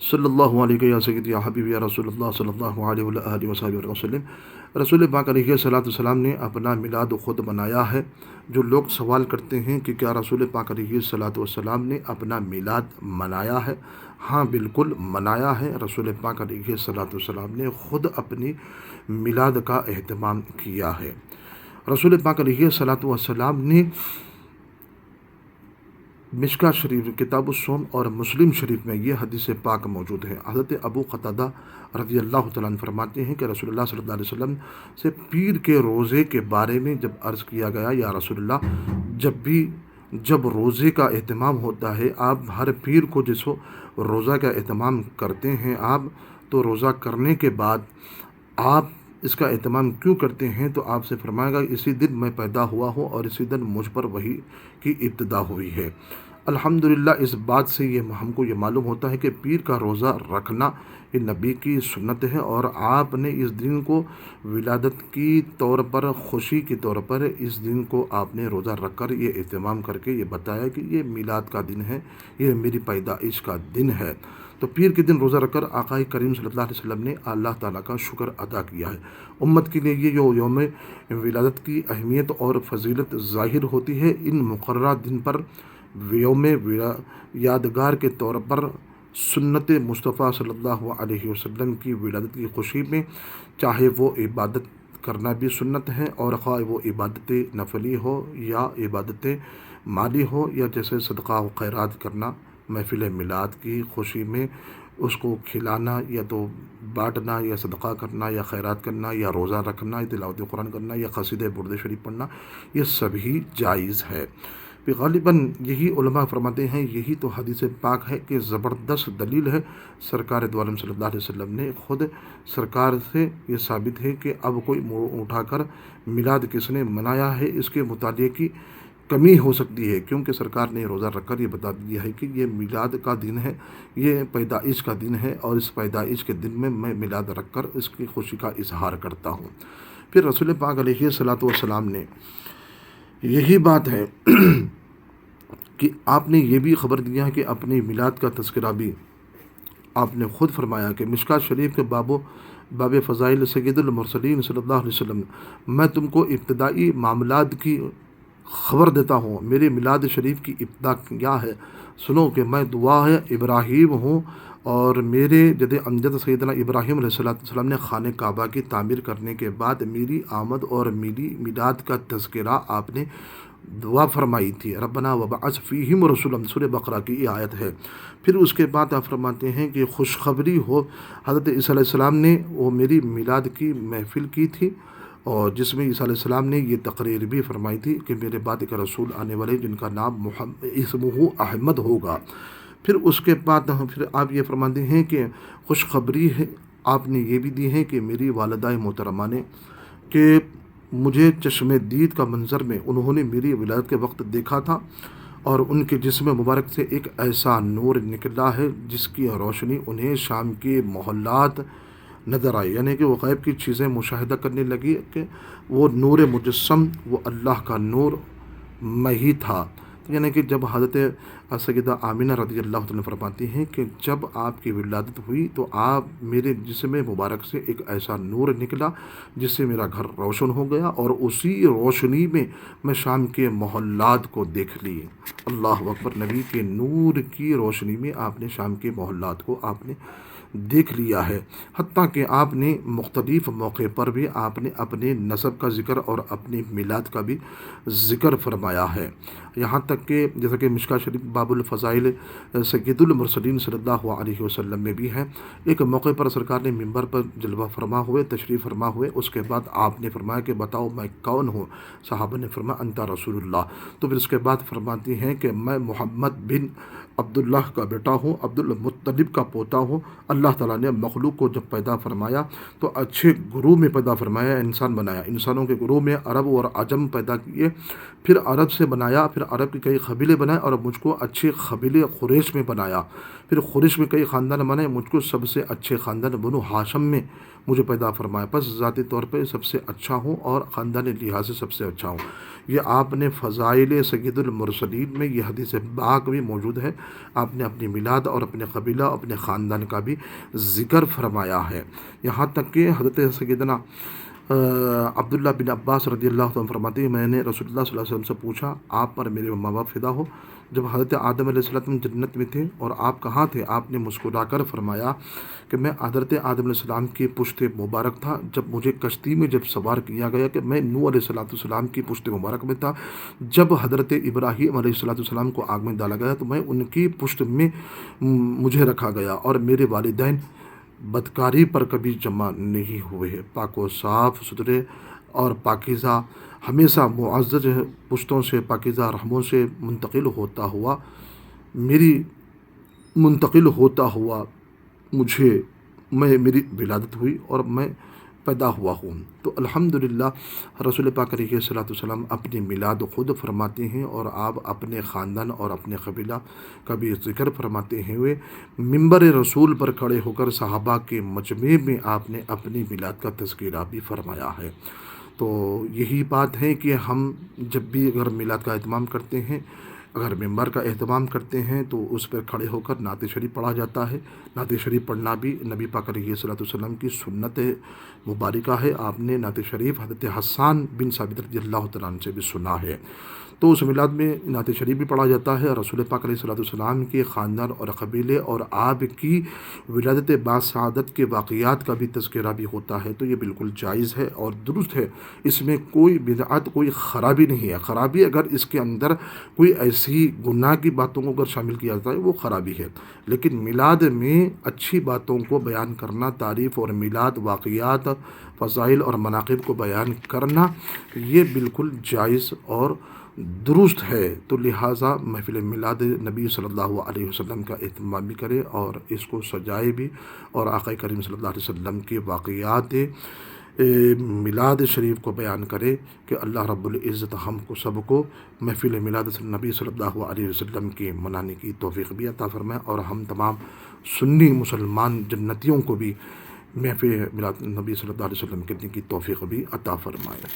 صلی اللہ علیہ یا سیدی یا حبیبی یا رسول اللہ صلی اللہ علیہ وآلہ وصحبہ وسلم۔ رسول پاک علیہ الصلوۃ والسلام نے اپنا میلاد خود منایا ہے۔ جو لوگ سوال کرتے ہیں کہ کیا رسول پاک علیہ الصلوۃ والسلام نے اپنا میلاد منایا ہے؟ ہاں بالکل منایا ہے۔ رسول پاک علیہ الصلوۃ والسلام نے خود اپنی میلاد کا اہتمام کیا ہے۔ رسول پاک علیہ الصلوۃ والسلام نے مشکاۃ شریف، کتاب الصوم اور مسلم شریف میں یہ حدیث پاک موجود ہے۔ حضرت ابو قتادہ رضی اللہ تعالیٰ عنہ فرماتے ہیں کہ رسول اللہ صلی اللہ علیہ وسلم سے پیر کے روزے کے بارے میں جب عرض کیا گیا، یا رسول اللہ، جب روزے کا اہتمام ہوتا ہے، آپ ہر پیر کو روزہ کا اہتمام کرتے ہیں، آپ تو روزہ کرنے کے بعد آپ اس کا اہتمام کیوں کرتے ہیں؟ تو آپ سے فرمائے گا، اسی دن میں پیدا ہوا ہوں اور اسی دن مجھ پر وحی کی ابتدا ہوئی ہے۔ الحمدللہ اس بات سے ہم کو یہ معلوم ہوتا ہے کہ پیر کا روزہ رکھنا یہ نبی کی سنت ہے، اور آپ نے اس دن کو ولادت کی طور پر، خوشی کے طور پر اس دن کو آپ نے روزہ رکھ کر یہ اہتمام کر کے یہ بتایا کہ یہ میلاد کا دن ہے، یہ میری پیدائش کا دن ہے۔ تو پیر کے دن روزہ رکھ کر آقا کریم صلی اللہ علیہ وسلم نے اللہ تعالیٰ کا شکر ادا کیا ہے۔ امت کے لیے یہ جو یوم ولادت کی اہمیت اور فضیلت ظاہر ہوتی ہے، ان مقررہ دن پر یوم یادگار کے طور پر سنت مصطفیٰ صلی اللہ علیہ وسلم کی ولادت کی خوشی میں، چاہے وہ عبادت کرنا بھی سنت ہے، اور خواہ وہ عبادت نفلی ہو یا عبادت مالی ہو، یا جیسے صدقہ و خیرات کرنا، محفل میلاد کی خوشی میں اس کو کھلانا، یا تو بانٹنا، یا صدقہ کرنا، یا خیرات کرنا، یا روزہ رکھنا، یا تلاوت قرآن کرنا، یا قصیدہ برد شریف پڑھنا، یہ سبھی جائز ہے۔ پھر غالباً یہی علماء فرماتے ہیں، یہی تو حدیث پاک ہے کہ زبردست دلیل ہے۔ سرکار دو عالم صلی اللہ علیہ وسلم نے خود سرکار سے یہ ثابت ہے کہ اب کوئی منہ اٹھا کر میلاد کس نے منایا ہے، اس کے مطالعے کی کمی ہو سکتی ہے، کیونکہ سرکار نے روزہ رکھ کر یہ بتا دیا ہے کہ یہ میلاد کا دن ہے، یہ پیدائش کا دن ہے، اور اس پیدائش کے دن میں میلاد رکھ کر اس کی خوشی کا اظہار کرتا ہوں۔ پھر رسول پاک علیہ الصلوۃ والسلام نے یہی بات ہے کہ آپ نے یہ بھی خبر دیا ہے کہ اپنی میلاد کا تذکرہ بھی آپ نے خود فرمایا کہ مشکاۃ شریف کے باب فضائل سید المرسلین صلی اللہ علیہ وسلم، میں تم کو ابتدائی معاملات کی خبر دیتا ہوں۔ میرے میلاد شریف کی ابتدا کیا ہے؟ سنو کہ میں دعا ابراہیم ہوں، اور میرے جد امجد سیدنا ابراہیم علیہ السلام نے خانہ کعبہ کی تعمیر کرنے کے بعد میری آمد اور میری میلاد کا تذکرہ آپ نے دعا فرمائی تھی، ربنا وبعث فیہم رسولا، سورہ بقرہ کی یہ آیت ہے۔ پھر اس کے بعد آپ فرماتے ہیں کہ خوشخبری ہو، حضرت عیسیٰ علیہ السلام نے وہ میری میلاد کی محفل کی تھی، اور جس میں عیسیٰ علیہ السلام نے یہ تقریر بھی فرمائی تھی کہ میرے بعد ایک رسول آنے والے جن کا نام اسمہ احمد ہوگا۔ پھر اس کے بعد پھر آپ یہ فرماتے ہیں کہ خوشخبری ہے آپ نے یہ بھی دی ہے کہ میری والدہ محترمہ نے کہ مجھے چشم دید کا منظر میں انہوں نے میری ولادت کے وقت دیکھا تھا، اور ان کے جسم مبارک سے ایک ایسا نور نکلا ہے جس کی روشنی انہیں شام کے محلات نظر آئی، یعنی کہ وہ غیب کی چیزیں مشاہدہ کرنے لگی کہ وہ نور مجسم، وہ اللہ کا نور میں ہی تھا۔ یعنی کہ جب حضرت سیدہ آمینہ رضی اللہ عنہ فرماتی ہیں کہ جب آپ کی ولادت ہوئی تو آپ میرے جسم مبارک سے ایک ایسا نور نکلا جس سے میرا گھر روشن ہو گیا، اور اسی روشنی میں شام کے محلات کو دیکھ لی۔ اللہ اکبر! نبی کے نور کی روشنی میں آپ نے شام کے محلات کو آپ نے دیکھ لیا ہے۔ حتیٰ کہ آپ نے مختلف موقع پر بھی آپ نے اپنے نسب کا ذکر اور اپنی میلاد کا بھی ذکر فرمایا ہے، یہاں تک کہ جیسا کہ مشکاۃ شریف باب الفضائل سید المرسلین صلی اللہ علیہ وسلم میں بھی ہے۔ ایک موقع پر سرکار نے ممبر پر جلوہ فرما ہوئے، تشریف فرما ہوئے، اس کے بعد آپ نے فرمایا کہ بتاؤ میں کون ہوں؟ صحابہ نے فرمایا انت رسول اللہ۔ تو پھر اس کے بعد فرماتی ہیں کہ میں محمد بن عبداللہ کا بیٹا ہوں، عبد المطلب کا پوتا ہوں۔ اللہ تعالیٰ نے مخلوق کو جب پیدا فرمایا تو اچھے گروہ میں پیدا فرمایا، انسان بنایا، انسانوں کے گروہ میں عرب اور عجم پیدا کیے، پھر عرب سے بنایا، پھر عرب کے کئی قبیلے بنائے، اور مجھ کو اچھے قبیلے قریش میں بنایا، پھر قریش میں کئی خاندان بنائے، مجھ کو سب سے اچھے خاندان بنو ہاشم میں مجھے پیدا فرمایا، بس ذاتی طور پہ سب سے اچھا ہوں اور خاندانی لحاظ سے سب سے اچھا ہوں۔ یہ آپ نے فضائل سید المرسلین میں یہ حدیث پاک بھی موجود ہے آپ نے اپنی میلاد اور اپنے قبیلہ اپنے خاندان کا بھی ذکر فرمایا ہے۔ یہاں تک کہ حضرت سیدنا عبداللہ بن عباس رضی اللہ عنہ فرماتے ہیں میں نے رسول اللہ صلی اللہ علیہ وسلم سے پوچھا آپ پر میرے ماں باپ فدا ہو، جب حضرت آدم علیہ السلام جنت میں تھے اور آپ کہاں تھے؟ آپ نے مسکرا کر فرمایا کہ میں حضرت آدم علیہ السلام کی پشت مبارک تھا، جب مجھے کشتی میں جب سوار کیا گیا کہ میں نوح علیہ السلام کی پشت مبارک میں تھا، جب حضرت ابراہیم علیہ السلام کو آگ میں ڈالا گیا تو میں ان کی پشت میں مجھے رکھا گیا، اور میرے والدین بدکاری پر کبھی جمع نہیں ہوئے، پاک و صاف ستھرے اور پاکیزہ ہمیشہ معزز پشتوں سے پاکیزہ رحموں سے منتقل ہوتا ہوا میری ولادت ہوئی اور میں پیدا ہوا ہوں۔ تو الحمدللہ رسول پاک علیہ الصلوۃ والسلام اپنی میلاد خود فرماتے ہیں، اور آپ اپنے خاندان اور اپنے قبیلہ کا بھی ذکر فرماتے ہوئے منبر رسول پر کھڑے ہو کر صحابہ کے مجمع میں آپ نے اپنی میلاد کا تذکرہ بھی فرمایا ہے۔ تو یہی بات ہے کہ ہم جب بھی اگر میلاد کا اہتمام کرتے ہیں، اگر ممبر کا اہتمام کرتے ہیں تو اس پر کھڑے ہو کر نعت شریف پڑھا جاتا ہے۔ نعت شریف پڑھنا بھی نبی پاک علیہ الصلوۃ والسلام کی سنت مبارکہ ہے۔ آپ نے نعت شریف حضرت حسان بن ثابت رضی اللہ تعالیٰ عنہ سے بھی سنا ہے۔ تو اس میلاد میں نعت شریف بھی پڑھا جاتا ہے، رسول پاک علیہ الصلوۃ والسلام کے خاندان اور قبیلے اور آپ کی ولادت باسعادت کے واقعات کا بھی تذکرہ بھی ہوتا ہے۔ تو یہ بالکل جائز ہے اور درست ہے، اس میں کوئی بدعت کوئی خرابی نہیں ہے۔ خرابی اگر اس کے اندر کوئی ایسی گناہ کی باتوں کو اگر شامل کیا جاتا ہے وہ خرابی ہے، لیکن میلاد میں اچھی باتوں کو بیان کرنا، تعریف اور میلاد واقعات فضائل اور مناقب کو بیان کرنا یہ بالکل جائز اور درست ہے۔ تو لہٰذا محفل میلاد نبی صلی اللہ علیہ وسلم کا اہتمام بھی کرے اور اس کو سجائے بھی، اور آقا کریم صلی اللہ علیہ وسلم کے واقعات میلاد شریف کو بیان کرے کہ اللہ رب العزت ہم کو سب کو محفل میلاد نبی صلی اللہ علیہ وسلم کی منانے کی توفیق بھی عطا فرمائے، اور ہم تمام سنی مسلمان جنتیوں کو بھی محفل میلاد نبی صلی اللہ علیہ وسلم کرنے کی توفیق بھی عطا فرمائے۔